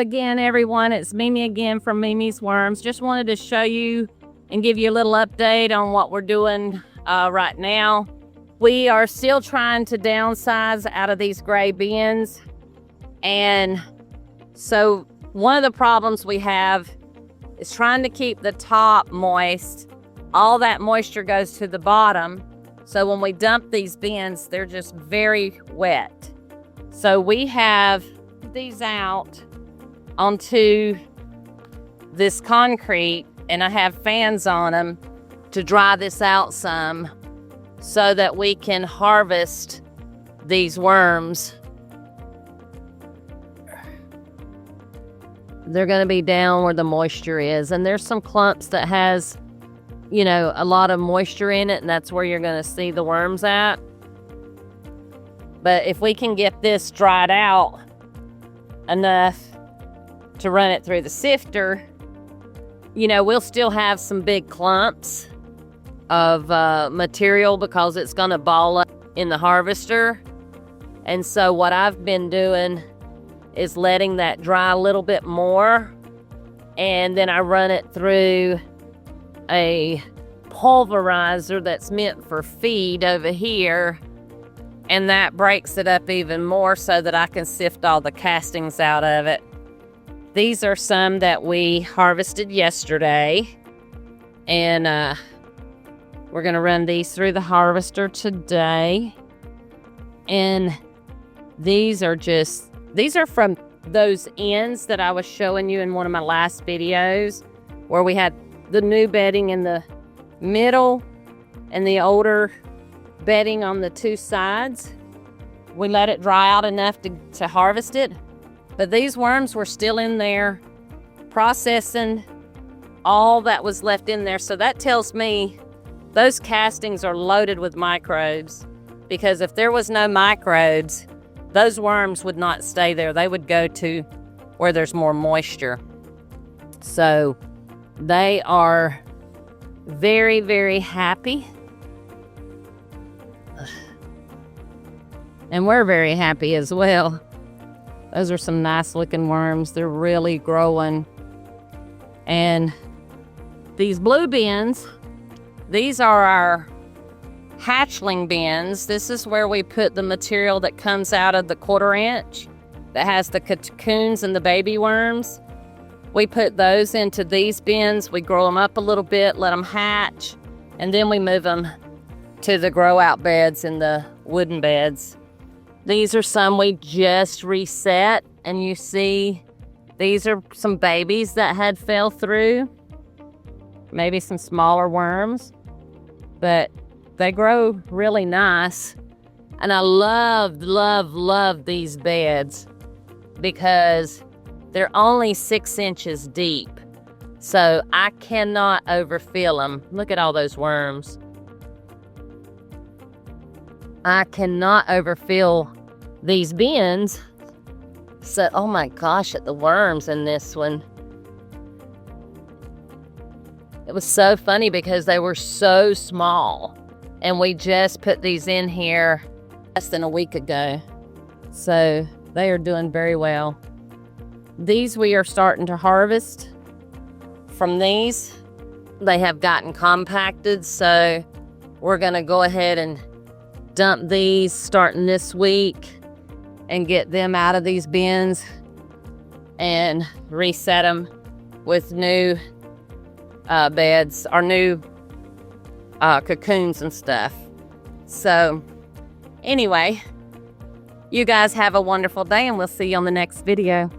again, everyone. It's Mimi again from Mimi's Worms. Just wanted to show you and give you a little update on what we're doing right now. We are still trying to downsize out of these gray bins. And so one of the problems we have is trying to keep the top moist. All that moisture goes to the bottom. So when we dump these bins, they're just very wet. So we have these out onto this concrete, and I have fans on them to dry this out some so that we can harvest these worms. They're going to be down where the moisture is, and there's some clumps that has, you know, a lot of moisture in it, and that's where you're going to see the worms at. But if we can get this dried out enough to run it through the sifter, you know, we'll still have some big clumps of material because it's going to ball up in the harvester. And so what I've been doing is letting that dry a little bit more, and then I run it through a pulverizer that's meant for feed over here, and that breaks it up even more so that I can sift all the castings out of it. These are some that we harvested yesterday, and we're going to run these through the harvester today. And these are from those ends that I was showing you in one of my last videos, where we had the new bedding in the middle and the older bedding on the two sides. We let it dry out enough to harvest it, but these worms were still in there processing all that was left in there. So that tells me those castings are loaded with microbes, because if there was no microbes, those worms would not stay there. They would go to where there's more moisture. So they are very, very happy. And we're very happy as well. Those are some nice looking worms. They're really growing. And these blue bins, these are our hatchling bins. This is where we put the material that comes out of the 1/4 inch that has the cocoons and the baby worms. We put those into these bins. We grow them up a little bit, let them hatch, and then we move them to the grow out beds in the wooden beds. These are some we just reset, and you see these are some babies that had fell through. Maybe some smaller worms, but they grow really nice. And I love these beds because they're only 6 inches deep. So I cannot overfill them. Look at all those worms. I cannot overfill these bins. So, oh my gosh, at the worms in this one. It was so funny because they were so small. And we just put these in here less than a week ago. So they are doing very well. These we are starting to harvest from these. They have gotten compacted, so we're going to go ahead and dump these starting this week and get them out of these bins and reset them with new beds or new cocoons and stuff. So anyway, you guys have a wonderful day, and we'll see you on the next video.